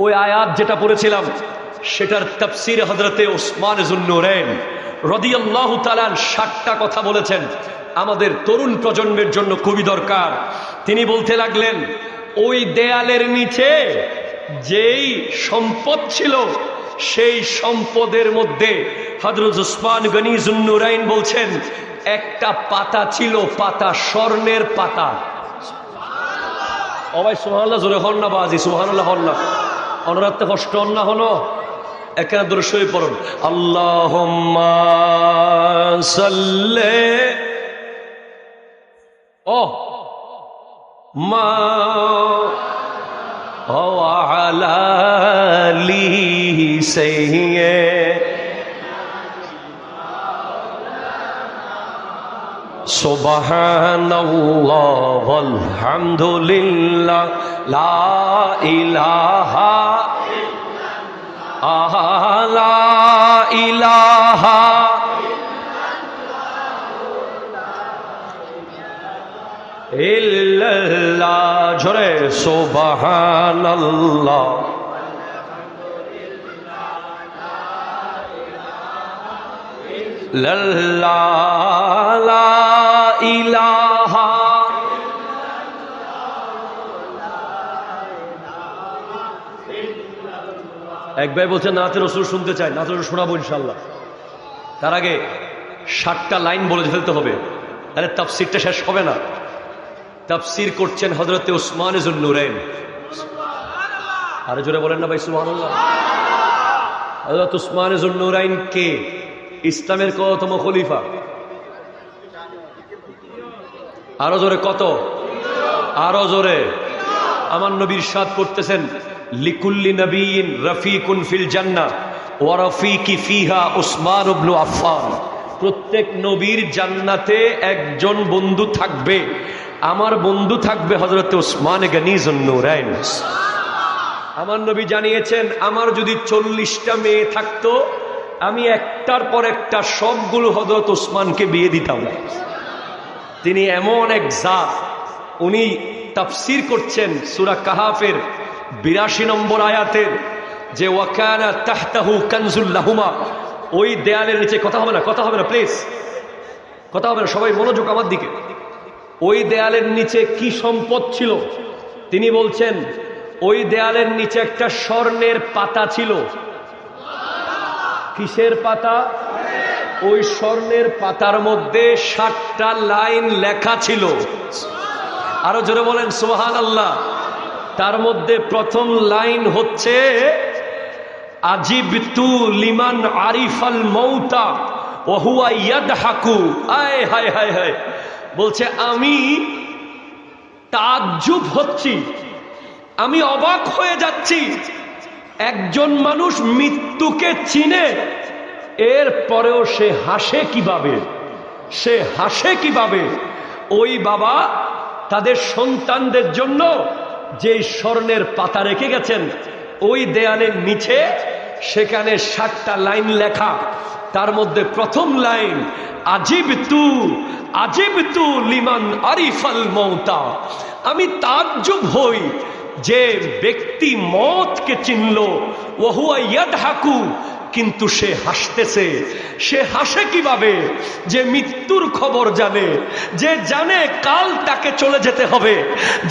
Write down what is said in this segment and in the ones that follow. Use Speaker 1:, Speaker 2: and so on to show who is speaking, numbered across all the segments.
Speaker 1: ওই আয়াত যেটা পড়েছিলাম সেটার তাফসীরে হযরতে উসমান যুন্নুরাইন রাদিয়াল্লাহু তাআলা 60টা কথা বলেছেন, আমাদের তরুণ প্রজন্মের জন্য খুবই দরকার। তিনি বলতে লাগলেন, ওই দেয়ালের নিচে যেই সম্পদ ছিল সেই সম্পদের মধ্যে হযরত উসমান গনি যুন্নুরাইন বলছেন একটা পাতা ছিল, পাতা স্বর্ণের পাতা। সবাই সুবহানাল্লাহ জোরে হন না বাজি, সুবহানাল্লাহ হন না, অনরাতে কষ্ট হন না হলো এখানে দূরে শরীফ পড়ুন। আল্লাহুম্মা সাল্লি মা আলা আলি সাইয়্যিদ সুবহানাল্লাহ ওয়ালহামদুলিল্লাহ লা ইলাহা লা ইলাহা ইল্লাল্লাহ, জোরে সুবহানাল্লাহ লা ইলাহা। এক ভাই বলছে নাতে রসুল শুনতে চাই, নাতে রসুল শোনাবো ইনশাল্লাহ। তার আগে 60টা লাইন বলে ফেলতে হবে, তাহলে তাফসীরটা শেষ হবে না। তাফসীর করছেন হযরতে উসমান যুন্নুরাইন। আরে জোরে বলেন না ভাই সুবহানাল্লাহ। হযরত উসমান যুন্নুরাইন কে? ইসলামের কতম খলিফা? আরো জোরে কত? আরো জোরে। আমার নবী ইরশাদ করতেছেন, লিকুল্লি নবিয়্যিন রফিকুন ফিল জান্নাহ ওয়া রফিকি ফিহা উসমান ইবনে আফফান। প্রত্যেক নবীর জান্নাতে একজন বন্ধু থাকবে, আমার বন্ধু থাকবে হযরতে উসমান গনি যুন্নুরাইন। আমার নবী জানিয়েছেন, আমার যদি 40টা মেয়ে থাকতো আমি একটার পর একটা সবগুলো হযরত উসমানকে বিয়ে দিতাম। তিনি এমন এক জাত। উনি তাফসীর করছেন সূরা কাহাফের 82 নম্বর আয়াতের যে ওয়াকানা তাহতাহু কানজুল লাহুমা, ওই দেয়ালের নিচে, কথা হবে না, কথা হবে না প্লিজ, কথা হবে না, সবাই মনোযোগ আমার দিকে। ওই দেয়ালের নিচে কি সম্পদ ছিল? তিনি বলছেন ওই দেয়ালের নিচে একটা স্বর্ণের পাতা ছিল। কিসের পাতা? ওই স্বর্ণের পাতার মধ্যে 60টা লাইন লেখা ছিল। আরো জোরে বলেন সুবহানাল্লাহ। তার মধ্যে প্রথম লাইন হচ্ছে আজিবতু লিমান আরিফাল মাউতা ওয়া হুয়া ইয়াদহাকু। আয় হায় হায় হায়, বলছে আমি তাজ্জুব হচ্ছি, আমি অবাক হয়ে যাচ্ছি, একজন মানুষ মৃত্যুকে চিনে এর পরেও সে হাসে কিভাবে, সে হাসে কিভাবে। ওই বাবা তাদের সন্তানদের জন্য যে স্বর্ণের পাতা রেখে গেছেন ওই দেয়ালের নিচে, সেখানে 60টা লাইন লেখা। তার মধ্যে প্রথম লাইন আজিবতু আজিবতু লিমান আরিফাল মাউতা। আমি তাজ্জুব হই যে ব্যক্তি মওতকে চিনল, ওয়া হুয়া ইয়াদহাকু, কিন্তু সে হাসতেছে। সে হাসে কিভাবে? যে মৃত্যুর খবর জানে, যে জানে কাল তাকে চলে যেতে হবে,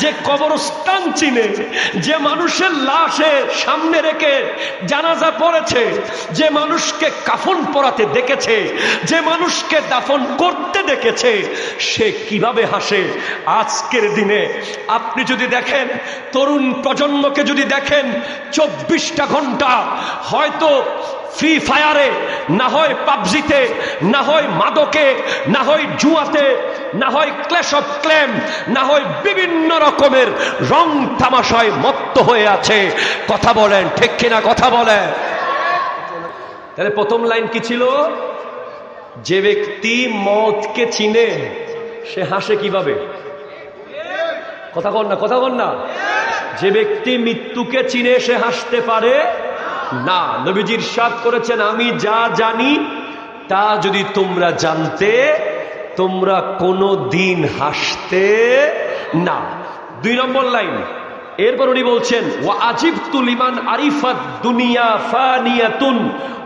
Speaker 1: যে কবরস্থান চিনে, যে মানুষের লাশের সামনে রেখে জানাজা পড়েছে, যে মানুষকে কাফন পরাতে দেখেছে, যে মানুষকে দাফন করতে দেখেছে, সে কিভাবে হাসে। আজকের দিনে আপনি যদি দেখেন, তরুণ প্রজন্মকে যদি দেখেন, 24টা ঘন্টা হয়তো ফ্রি ফায়ারে, না হয় পাবজিতে, না হয় মাদকে, না হয় জুয়াতে, না হয় ক্ল্যাশ অফ ক্লেম, না হয় বিভিন্ন রকমের রং তামাশায় মত্ত হয়ে আছে। কথা বলেন ঠিক কিনা? কথা বলেন। তাহলে প্রথম লাইন কি ছিল? যে ব্যক্তি মওতকে চিনে সে হাসে কিভাবে? কথা কন না, কথা কন না। যে ব্যক্তি মৃত্যুকে চিনে সে হাসতে পারে না। নবীজি ইরশাদ করেছেন, আমি যা জানি তা যদি তোমরা জানতে তোমরা কোনো দিন হাসতে না। 2 নম্বর লাইন, এরপর উনি বলছেন ওয়া আজিবতু লিমান আরিফাত দুনিয়া ফানিয়াতুন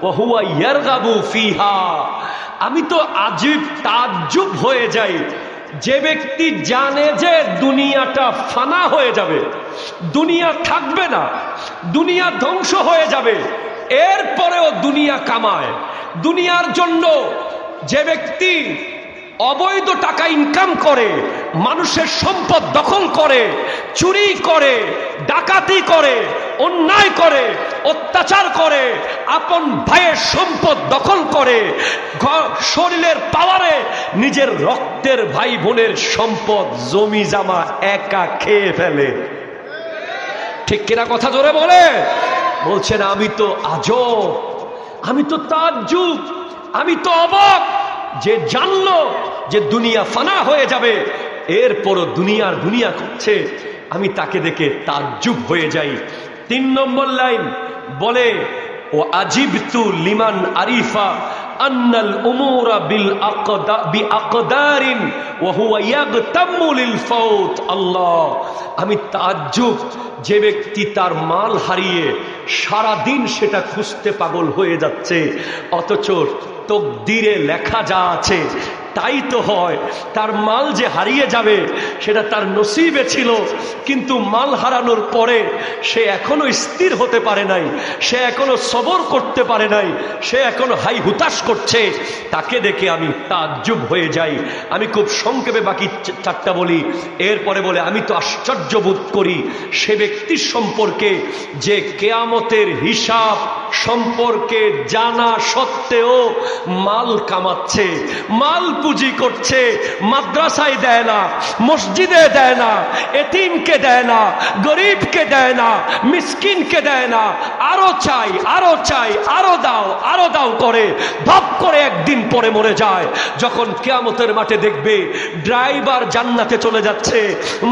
Speaker 1: ওয়া হুয়া ইয়ারগাবু ফিহা। আমি তো আজীব তাজ্জুব হয়ে যাই, যে ব্যক্তি জানে যে দুনিয়াটা ফানা হয়ে যাবে, দুনিয়া থাকবে না, দুনিয়া ধ্বংস হয়ে যাবে, এরপরেও দুনিয়া কামায়। দুনিয়ার জন্য যে ব্যক্তি অবৈধ টাকা ইনকাম করে, মানুষের সম্পদ দখল করে, চুরি করে, ডাকাতি করে, অন্যায় করে, অত্যাচার করে, আপন ভাইয়ের সম্পদ দখল করে, শরীরের পাওয়ারে নিজের রক্তের ভাই বোনের সম্পদ জমি জামা একা খেয়ে ফেলে, ঠিক কিনা কথা জোরে বলে। বলছেন আমি তো আজব, আমি তো তাজ্জুব, আমি তো অবাক, যে জানলো যে দুনিয়া ফানা হয়ে যাবে এরপরও দুনিয়া করছে, আমি তাকে দেখে তাজ্জুব হয়ে যাই। 3 নম্বর লাইন বলে ও আজিবতু লিমান আরিফা আন্নাল উমুরা বিআকদারিন ওয়া হুয়া ইয়াগতামু লিল ফাউত। আল্লাহ, আমি তাজ্জুব, যে ব্যক্তি তার মাল হারিয়ে সারা দিন সেটা খুঁজতে পাগল হয়ে যাচ্ছে, অথচ তকদিরে লেখা যা আছে তাই তো হয়। তার মাল যে হারিয়ে যাবে সেটা তার নসিবে ছিল, কিন্তু মাল হারানোর পরে সে এখনো স্থির হতে পারে নাই, সে এখনো সবর করতে পারে নাই, সে এখনো হাই হুতাশ করছে। তাকে দেখে আমি তাজ্জুব হয়ে যাই। আমি খুব সংক্ষেপে বাকি 4টা বলি। এরপরে বলে আমি তো আশ্চর্য বোধ করি সে ব্যক্তির সম্পর্কে যে কেয়ামতের হিসাব সম্পর্কে জানা সত্ত্বেও মাল কামাচ্ছে, মাল পুঁজি করছে, মাদ্রাসায় দেয় না, মসজিদে দেয় না, এতিমকে দেয় না, গরিবকে দেয় না, মিসকিনকে দেয় না, আরো চাই, আরো চাই, আরো দাও করে ধপ করে একদিন পরে মরে যায়। যখন কিয়ামতের মাঠে দেখবে ড্রাইভার জান্নাতে চলে যাচ্ছে,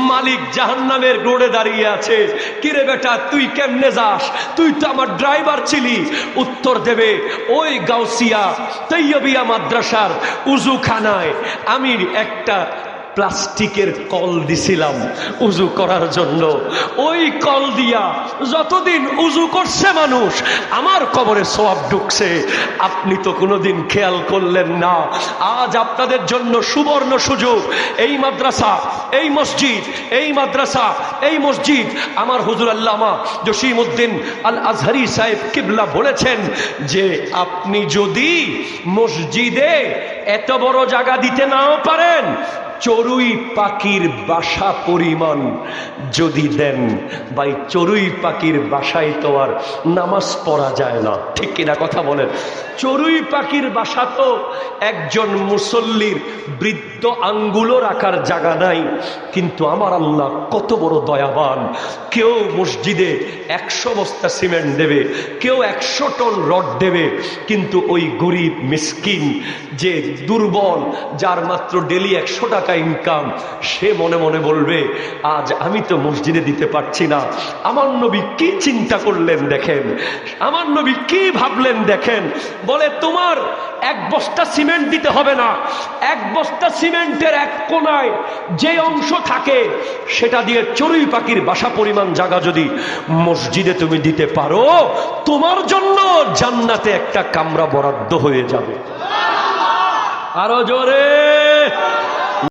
Speaker 1: মালিক জাহান্নামের রোডে দাঁড়িয়ে আছে, কিরে বেটা তুই কেমনে যাস, তুই তো আমার ড্রাইভার ছিলি। উত্তর দেবে ওই গাউসিয়া তৈয়বিয়া মাদ্রাসার উজুখানায় আমি একটা প্লাস্টিকের কল দিছিলাম উজু করার জন্য, ওই কল দিয়া যতদিন উজু করছে মানুষ আমার কবরে সওয়াব ঢুকছে, আপনি তো কোনোদিন খেয়াল করলেন না। আজ আপনাদের জন্য সুবর্ণ সুযোগ। এই মাদ্রাসা, এই মসজিদ, এই মাদ্রাসা, এই মসজিদ আমার হুজুর আল্লামা জসিমউদ্দিন আল আজহারি সাহেব কিবলা বলেছেন যে আপনি যদি মসজিদে এত বড় জায়গা দিতে নাও পারেন, চড়ুই পাখির বাসা পরিমাণ যদি দেন, ভাই চড়ুই পাখির বাসায় তো আর নামাজ পড়া যায় না, ঠিক কিনা কথা বলেন। চড়ুই পাখির বাসা তো একজন মুসল্লির বৃদ্ধ আঙ্গুলও রাখার জায়গা নাই, কিন্তু আমার আল্লাহ কত বড় দয়াবান। কেউ মসজিদে 100 বস্তা সিমেন্ট দেবে, কেউ 100 টন রড দেবে, কিন্তু ওই গরিব মিসকিন যে দুর্বল, যার মাত্র ডেলি 100 টাকা ইনকাম, সে মনে মনে বলবে আজ আমি তো মসজিদে দিতে পারছি না। আমার নবী কি চিন্তা করলেন দেখেন, আমার নবী কি ভাবলেন দেখেন। বলে তোমার 1 বস্তা সিমেন্ট দিতে হবে না, 1 বস্তা সিমেন্টের এক কোনায় যে অংশ থাকে সেটা দিয়ে চড়ুই পাখির বাসা পরিমাণ জায়গা যদি মসজিদে তুমি দিতে পারো, তোমার জন্য জান্নাতে একটা কামরা বরাদ্দ হয়ে যাবে। আরো জোরে।